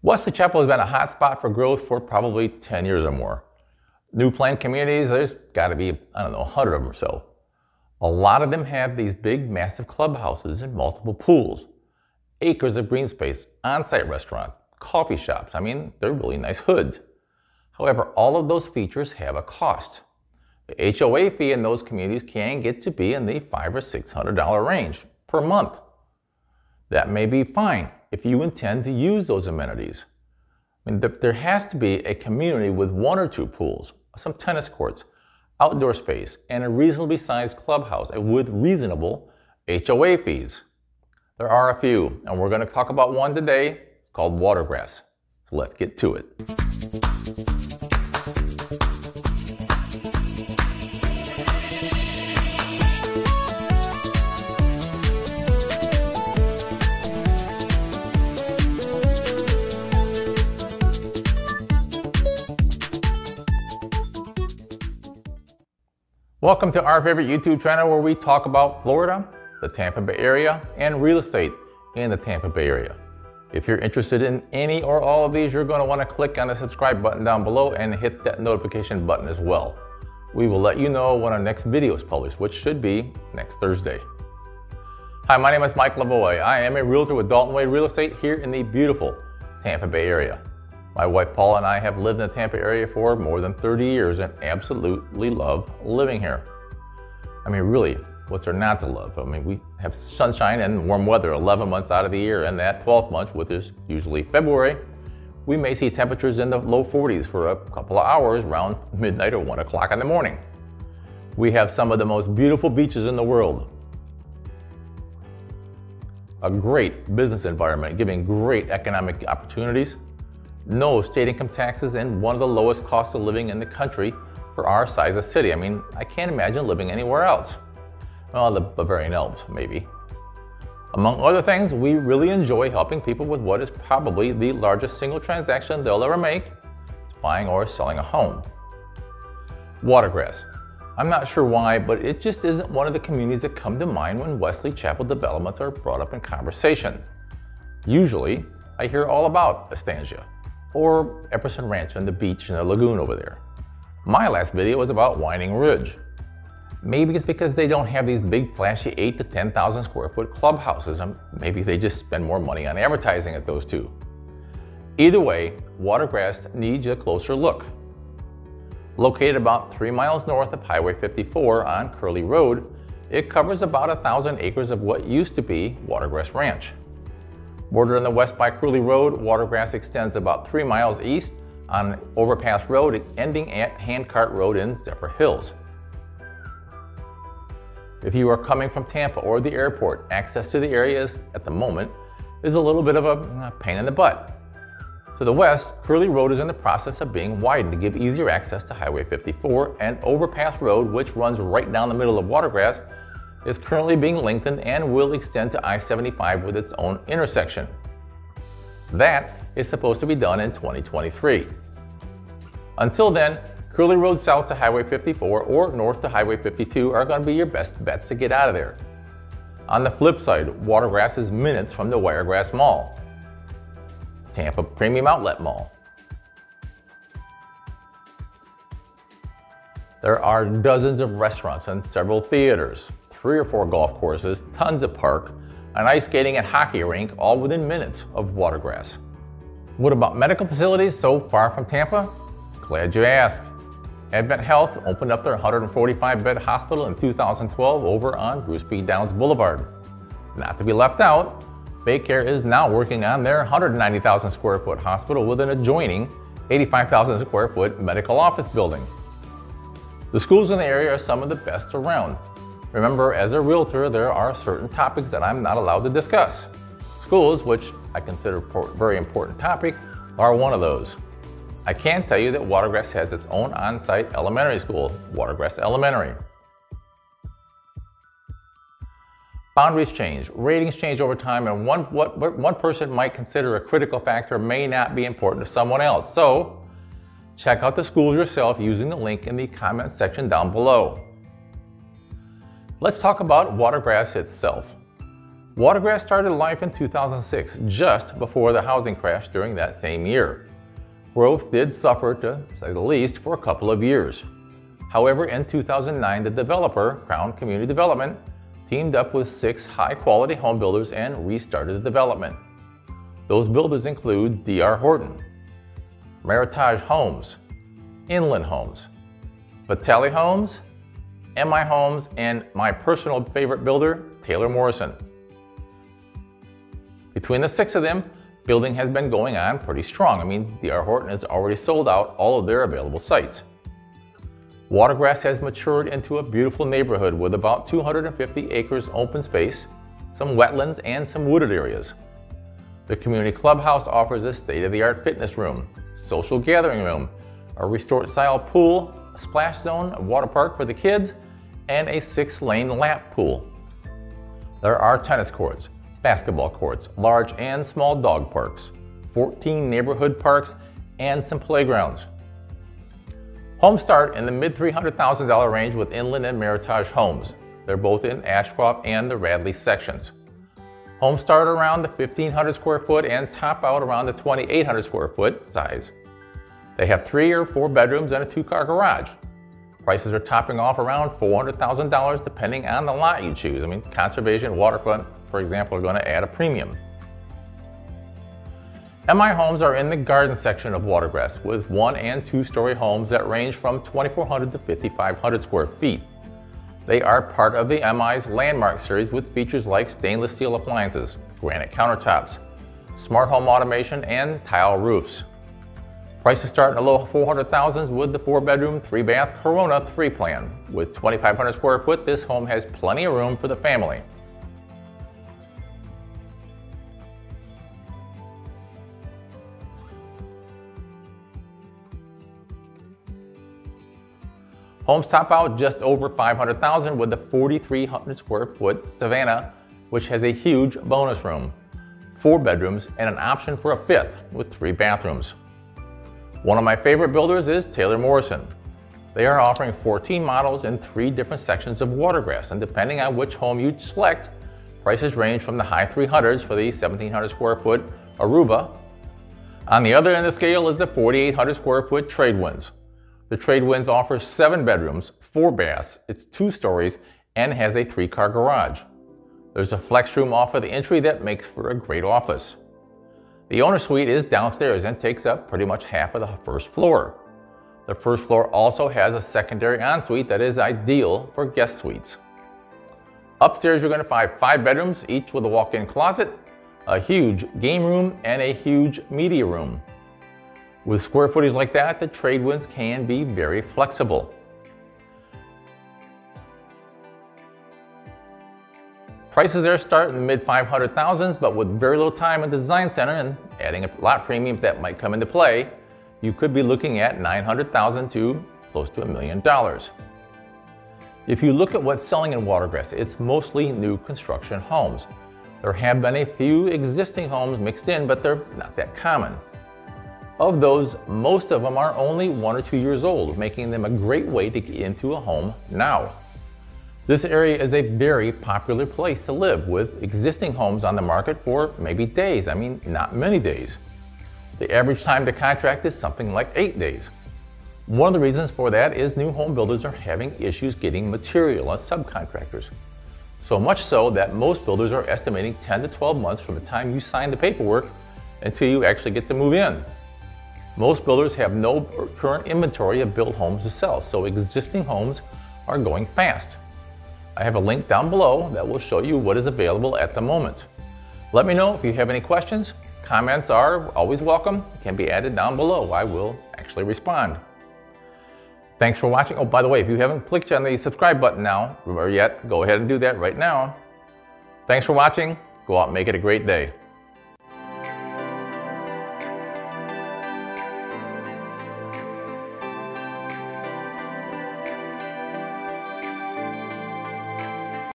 Wesley Chapel has been a hot spot for growth for probably 10 years or more. New planned communities, there's got to be, 100 of them or so. A lot of them have these big, massive clubhouses and multiple pools, acres of green space, on-site restaurants, coffee shops. They're really nice hoods. However, all of those features have a cost. The HOA fee in those communities can get to be in the $500 or $600 range per month. That may be fine if you intend to use those amenities. There has to be a community with 1 or 2 pools, some tennis courts, outdoor space, and a reasonably sized clubhouse with reasonable HOA fees. There are a few, and we're going to talk about one today called Watergrass. So let's get to it. Welcome to our favorite YouTube channel where we talk about Florida, the Tampa Bay area, and real estate in the Tampa Bay area. If you're interested in any or all of these, you're going to want to click on the subscribe button down below and hit that notification button as well. We will let you know when our next video is published, which should be next Thursday. Hi, my name is Mike Lavoie. I am a realtor with Dalton Wade Real Estate here in the beautiful Tampa Bay area. My wife Paula and I have lived in the Tampa area for more than 30 years and absolutely love living here. Really, what's there not to love? We have sunshine and warm weather 11 months out of the year, and that 12th month, which is usually February, we may see temperatures in the low 40s for a couple of hours around midnight or 1 o'clock in the morning. We have some of the most beautiful beaches in the world. A great business environment giving great economic opportunities. No state income taxes, and one of the lowest costs of living in the country for our size of city. I can't imagine living anywhere else. Well, the Bavarian Alps, maybe. Among other things, we really enjoy helping people with what is probably the largest single transaction they'll ever make. It's buying or selling a home. Watergrass. I'm not sure why, but it just isn't one of the communities that come to mind when Wesley Chapel developments are brought up in conversation. Usually, I hear all about Estancia or Epperson Ranch and the beach and the lagoon over there. My last video was about Winding Ridge. Maybe it's because they don't have these big flashy 8,000 to 10,000 square foot clubhouses, and maybe they just spend more money on advertising at those two. Either way, Watergrass needs a closer look. Located about 3 miles north of Highway 54 on Curly Road, it covers about 1,000 acres of what used to be Watergrass Ranch. Bordered on the west by Curly Road, Watergrass extends about 3 miles east on Overpass Road, ending at Handcart Road in Zephyr Hills. If you are coming from Tampa or the airport, access to the area at the moment is a little bit of a pain in the butt. To the west, Curly Road is in the process of being widened to give easier access to Highway 54, and Overpass Road, which runs right down the middle of Watergrass, is currently being lengthened and will extend to I-75 with its own intersection. That is supposed to be done in 2023. Until then, Curly Road south to Highway 54 or north to Highway 52 are going to be your best bets to get out of there. On the flip side, Watergrass is minutes from the Wiregrass Mall, Tampa Premium Outlet Mall. There are dozens of restaurants and several theaters, 3 or 4 golf courses, tons of park, an ice skating and hockey rink, all within minutes of Watergrass. What about medical facilities so far from Tampa? Glad you asked. Advent Health opened up their 145-bed hospital in 2012 over on Bruce B. Downs Boulevard. Not to be left out, Baycare is now working on their 190,000 square foot hospital with an adjoining 85,000 square foot medical office building. The schools in the area are some of the best around. Remember, as a realtor, there are certain topics that I'm not allowed to discuss. Schools, which I consider a very important topic, are one of those. I can tell you that Watergrass has its own on-site elementary school, Watergrass Elementary. Boundaries change, ratings change over time, and what one person might consider a critical factor may not be important to someone else. So, check out the schools yourself using the link in the comment section down below. Let's talk about Watergrass itself. Watergrass started life in 2006, just before the housing crash during that same year. Growth did suffer, to say the least, for a couple of years. However, in 2009, the developer, Crown Community Development, teamed up with 6 high-quality home builders and restarted the development. Those builders include DR Horton, Meritage Homes, Inland Homes, Vitale Homes, MI Homes, and my personal favorite builder, Taylor Morrison. Between the 6 of them, building has been going on pretty strong. I mean, DR Horton has already sold out all of their available sites. Watergrass has matured into a beautiful neighborhood with about 250 acres open space, some wetlands, and some wooded areas. The community clubhouse offers a state-of-the-art fitness room, social gathering room, a resort-style pool, a splash zone, a water park for the kids, and a 6-lane lap pool. There are tennis courts, basketball courts, large and small dog parks, 14 neighborhood parks, and some playgrounds. Homes start in the mid-$300,000 range with Inland and Meritage Homes. They're both in Ashcroft and the Radley sections. Homes start around the 1,500 square foot and top out around the 2,800 square foot size. They have 3 or 4 bedrooms and a 2-car garage. Prices are topping off around $400,000 depending on the lot you choose. I mean, conservation, waterfront, for example, are going to add a premium. MI homes are in the garden section of Watergrass with 1- and 2-story homes that range from 2,400 to 5,500 square feet. They are part of the MI's Landmark series with features like stainless steel appliances, granite countertops, smart home automation, and tile roofs. Prices start in the low $400,000s with the 4-bedroom, 3-bath Corona 3 plan. With 2,500 square foot, this home has plenty of room for the family. Homes top out just over $500,000 with the 4,300 square foot Savannah, which has a huge bonus room, 4 bedrooms, and an option for a 5th with 3 bathrooms. One of my favorite builders is Taylor Morrison. They are offering 14 models in 3 different sections of Watergrass, and depending on which home you select, prices range from the high 300s for the 1,700 square foot Aruba. On the other end of the scale is the 4,800 square foot Tradewinds. The Tradewinds offers 7 bedrooms, 4 baths, it's 2 stories, and has a 3-car garage. There's a flex room off of the entry that makes for a great office. The owner suite is downstairs and takes up pretty much half of the first floor. The first floor also has a secondary ensuite that is ideal for guest suites. Upstairs you're going to find 5 bedrooms, each with a walk-in closet, a huge game room, and a huge media room. With square footage like that, the Tradewinds can be very flexible. Prices there start in the mid-500,000s, but with very little time in the design center and adding a lot premium that might come into play, you could be looking at $900,000 to close to $1 million. If you look at what's selling in Watergrass, it's mostly new construction homes. There have been a few existing homes mixed in, but they're not that common. Of those, most of them are only 1 or 2 years old, making them a great way to get into a home now. This area is a very popular place to live, with existing homes on the market for maybe days. I mean, not many days. The average time to contract is something like 8 days. One of the reasons for that is new home builders are having issues getting material as subcontractors. So much so that most builders are estimating 10 to 12 months from the time you sign the paperwork until you actually get to move in. Most builders have no current inventory of built homes to sell, so existing homes are going fast. I have a link down below that will show you what is available at the moment. Let me know if you have any questions. Comments are always welcome, can be added down below. I will actually respond. Thanks for watching. Oh, by the way, if you haven't clicked on the subscribe button now, or yet, go ahead and do that right now. Thanks for watching. Go out and make it a great day.